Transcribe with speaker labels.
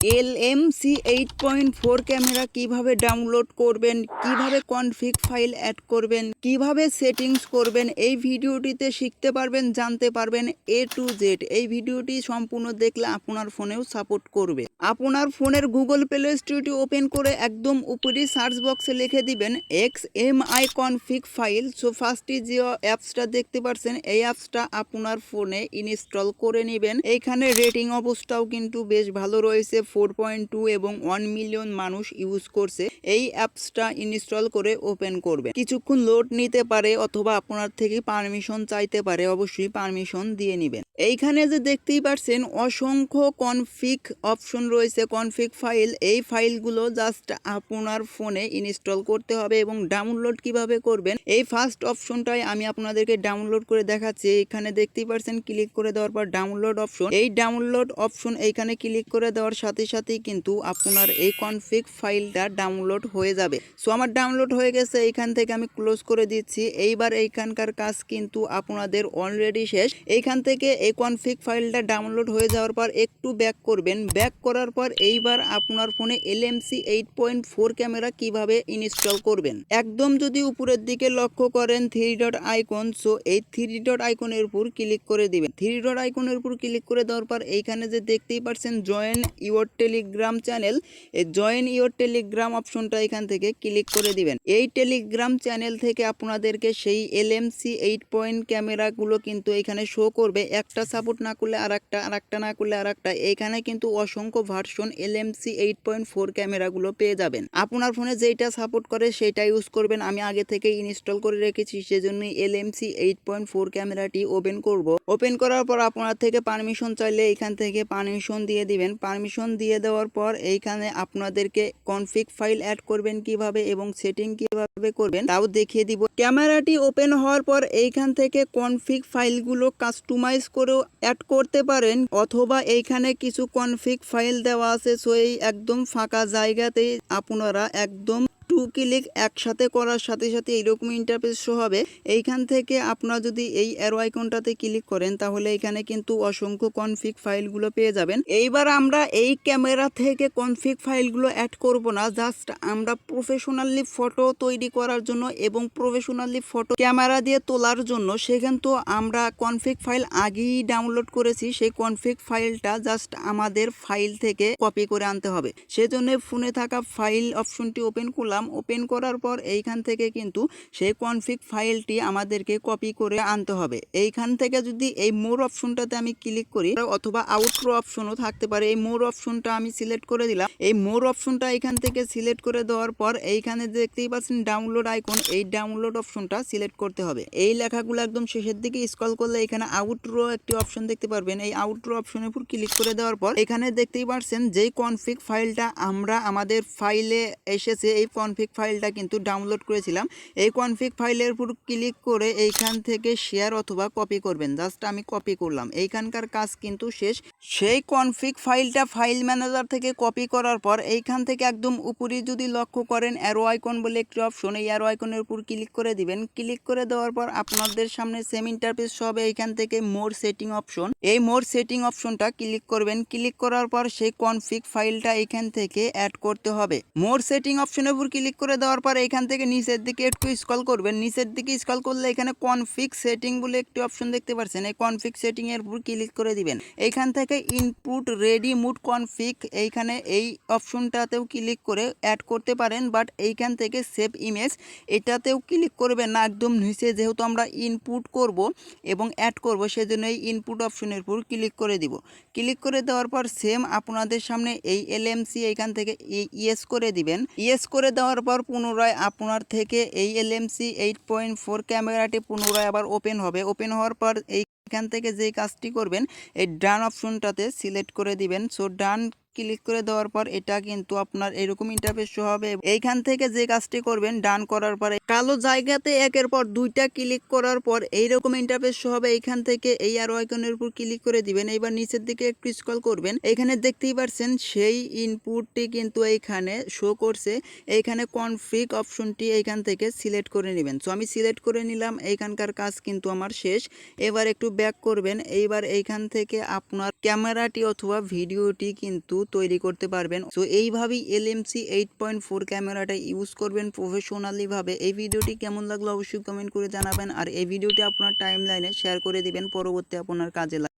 Speaker 1: LMC 8.4 camera কিভাবে download করবেন, কিভাবে কনফিগ ফাইল অ্যাড করবেন, কিভাবে সেটিংস করবেন, এই ভিডিওটিতে শিখতে পারবেন, জানতে পারবেন A to Z। এই ভিডিওটি সম্পূর্ণ দেখলে আপনার ফোনেও সাপোর্ট করবে। আপনার ফোনের গুগল প্লে স্টোরটি ওপেন করে একদম উপরে সার্চ বক্সে লিখে দিবেন XMI কনফিগ ফাইল। সো ফার্স্টে যে অ্যাপসটা দেখতে পাচ্ছেন এই অ্যাপসটা আপনার ফোনে ইনস্টল করে নেবেন। এইখানে রেটিং অবস্থাও কিন্তু বেশ ভালো রয়েছে, 4.2 এবং 1 মিলিয়ন মানুষ ইউজ করছে। এই অ্যাপসটা ইনস্টল করে ওপেন করবেন, কিছুক্ষণ লোড নিতে পারে অথবা আপনার থেকে পারমিশন চাইতে পারে, অবশ্যই পারমিশন দিয়ে নেবেন। এইখানে যে দেখতেই পাচ্ছেন অসংখ্য কনফিগ অপশন রয়েছে, কনফিগ ফাইল। এই ফাইলগুলো জাস্ট আপনার ফোনে ইনস্টল করতে হবে এবং ডাউনলোড কিভাবে করবেন এই ফার্স্ট অপশনটাই আমি আপনাদেরকে ডাউনলোড করে দেখাচ্ছি। এখানে দেখতেই পাচ্ছেন ক্লিক করে দেওয়ার পর ডাউনলোড অপশন, এই ডাউনলোড অপশন এইখানে ক্লিক করে দেওয়ার সাথে সাথেই কিন্তু আপনার এই কনফিগ ফাইলটা ডাউনলোড হয়ে যাবে। সো আমার ডাউনলোড হয়ে গেছে, এইখান থেকে আমি ক্লোজ করে দিচ্ছি। এইবার এইখানকার কাজ কিন্তু আপনাদের অলরেডি শেষ। এইখান থেকে এই কনফিগ ফাইলটা ডাউনলোড হয়ে যাওয়ার পর একটু ব্যাক করবেন। ব্যাক করার পর এইবার আপনার ফোনে LMC 8.4 ক্যামেরা কিভাবে ইনস্টল করবেন, একদম যদি উপরের দিকে লক্ষ্য করেন 3 ডট আইকন, সো এই 3 ডট আইকনের উপর ক্লিক করে দিবেন। 3 ডট আইকনের উপর ক্লিক করে দেওয়ার পর এইখানে যে দেখতেই পাচ্ছেন জয়েন ইওর টেলিগ্রাম চ্যানেল, এই জয়েন ইওর টেলিগ্রাম অপশনটা এখান থেকে ক্লিক করে দিবেন। এই টেলিগ্রাম চ্যানেল থেকে আপনাদেরকে সেই LMC 8 ক্যামেরাগুলো কিন্তু এখানে শো করবে। একটা সাপোর্ট না করলে আরেকটা, আরেকটা না করলে আরেকটা। এইখানে কিন্তু অসংখ্য ভার্সন LMC 8.4 ক্যামেরাগুলো পেয়ে যাবেন। আপনার ফোনে যেটা সাপোর্ট করে সেটা ইউজ করবেন। আমি আগে থেকে ইনস্টল করে রেখেছি, সেজন্য LMC 8.4 ক্যামেরাটি ওপেন করব। ওপেন করার পর আপনার থেকে পারমিশন চাইলে এখান থেকে পারমিশন দিয়ে দিবেন। পারমিশন দিয়ে দেওয়ার পর এইখানে আপনাদেরকে কনফিগ ফাইল অ্যাড করবেন কিভাবে এবং সেটিং কিভাবে করবেন তাও দেখিয়ে দিব। ক্যামেরাটি ওপেন হওয়ার পর এইখান থেকে কনফিগ ফাইলগুলো কাস্টমাইজ করেও অ্যাড করতে পারেন, অথবা এইখানে কিছু কনফিগ ফাইল দেওয়া আছে। সো এই একদম ফাঁকা জায়গাতে আপনারা একদম 2 ক্লিক একসাথে করার সাথে সাথে এইরকম ইন্টারফেস শো হবে। এইখান থেকে আপনারা যদি এই অ্যারো আইকনটাতে ক্লিক করেন তাহলে এখানে কিন্তু অসংখ্য কনফিগ ফাইলগুলো পেয়ে যাবেন। এইবার আমরা এই ক্যামেরা থেকে কনফিগ ফাইলগুলো অ্যাড করব না, জাস্ট আমরা প্রফেশনালি ফটো তৈরি করার জন্য এবং প্রফেশনালি ফটো ক্যামেরা দিয়ে তোলার জন্য সেখান তো আমরা কনফিগ ফাইল আগেই ডাউনলোড করেছি। সেই কনফিগ ফাইলটা জাস্ট আমাদের ফাইল থেকে কপি করে আনতে হবে। সেজন্য ফোনে থাকা ফাইল অপশনটি ওপেন করলাম। ওপেন করার পর এইখান থেকে কিন্তু সেই কনফিগ ফাইলটি আমাদেরকে কপি করে আনতে হবে। এইখান থেকে যদি এই মোর অপশনটাতে আমি ক্লিক করি অথবা আউটরো অপশনও থাকতে পারে, এই মোর অপশনটা আমি সিলেক্ট করে দিলাম। এই মোর অপশনটা এখান থেকে সিলেক্ট করে দেওয়ার পর এইখানে দেখতেই পাচ্ছেন ডাউনলোড আইকন, এই ডাউনলোড অপশনটা সিলেক্ট করতে হবে। এই লেখাগুলো একদম শেষের দিকে স্ক্রল করলে এখানে আউটরো একটি অপশন দেখতে পারবেন। এই আউটরো অপশনের উপর ক্লিক করে দেওয়ার পর এখানে দেখতেই পাচ্ছেন যেই কনফিগ ফাইলটা আমরা আমাদের ফাইলে এসেছে, এই কনফিগ ফাইলটা কিন্তু ডাউনলোড করেছিলাম। এই কনফিগ ফাইলের উপর ক্লিক করে এইখান থেকে শেয়ার অথবা কপি করবেন। জাস্ট আমি কপি করলাম। এইখানকার কাজ কিন্তু শেষ। সেই কনফিগ ফাইলটা ফাইল ম্যানেজার থেকে কপি করার পর এইখান থেকে একদম উপরে যদি লক্ষ্য করেন অ্যারো আইকন বলে একটি অপশন, এই অ্যারো আইকনের উপর ক্লিক করে দিবেন। ক্লিক করে দেওয়ার পর আপনাদের সামনে সেম ইন্টারফেস হবে। এইখান থেকে মোর সেটিং অপশন, এই মোর সেটিং অপশনটা ক্লিক করবেন। ক্লিক করার পর সেই কনফিগ ফাইলটা এখান থেকে অ্যাড করতে হবে। মোর সেটিং অপশনের উপর ক্লিক করে দেওয়ার পর এখান থেকে নিচের দিকে একটু স্ক্রল করবেন। নিচের দিকে স্ক্রল করলে এখানে কনফিগ সেটিং বলে একটি অপশন দেখতে পাচ্ছেন, এই কনফিগ সেটিং এর উপর ক্লিক করে দিবেন। এইখান থেকে ইনপুট রেডি মুড কনফিগ, এইখানে এই অপশনটাতেও ক্লিক করে অ্যাড করতে পারেন, বাট এইখান থেকে সেভ ইমেজ এটাতেও ক্লিক করবেন না, একদম নিচে, যেহেতু আমরা ইনপুট করব এবং অ্যাড করব সেজন্য এই ইনপুট অপশনের উপর ক্লিক করে দিব। ক্লিক করে দেওয়ার পর সেম আপনাদের সামনে এই LMC এইখান থেকে ইয়েস করে দিবেন। ইয়েস করে দেওয়ার পর পুনরায় আপনার থেকে এই LMC 8.4 ক্যামেরাটি পুনরায় আবার ওপেন হবে। ওপেন হওয়ার পর এইখান থেকে যেই কাজটি করবেন এই ডান অপশনটাতে সিলেক্ট করে দিবেন। সো ডান ক্লিক করে দেওয়ার পর এটা কিন্তু আপনার এরকম ইন্টারফেস শো হবে। এইখান থেকে যে কাজটি করবেন ডান করার পরে কালো জায়গাতে একের পর দুইটা ক্লিক করার পর এইরকম ইন্টারফেস শো হবে। এইখান থেকে এই অ্যারো আইকনের উপর ক্লিক করে দিবেন। এবার নিচের দিকে একটু স্ক্রল করবেন। এখানে দেখতেই পাচ্ছেন সেই ইনপুটটি কিন্তু এইখানে শো করছে। এইখানে কনফিগ অপশনটি এইখান থেকে সিলেক্ট করে নেবেন। সো আমি সিলেক্ট করে নিলাম। এইখানকার কাজ কিন্তু আমার শেষ। এবার একটু ব্যাক করবেন। এইবার এইখান থেকে আপনার ক্যামেরাটি অথবা ভিডিওটি কিন্তু তৈরি করতে পারবেন। সো এইভাবেই এলএমসি 8.4 ক্যামেরাটা ইউজ করবেন প্রফেশনালি ভাবে। এই ভিডিওটি কেমন লাগলো অবশ্যই কমেন্ট করে জানাবেন, আর এই ভিডিওটি আপনার টাইমলাইনে শেয়ার করে দিবেন, পরবর্তী আপনার কাজে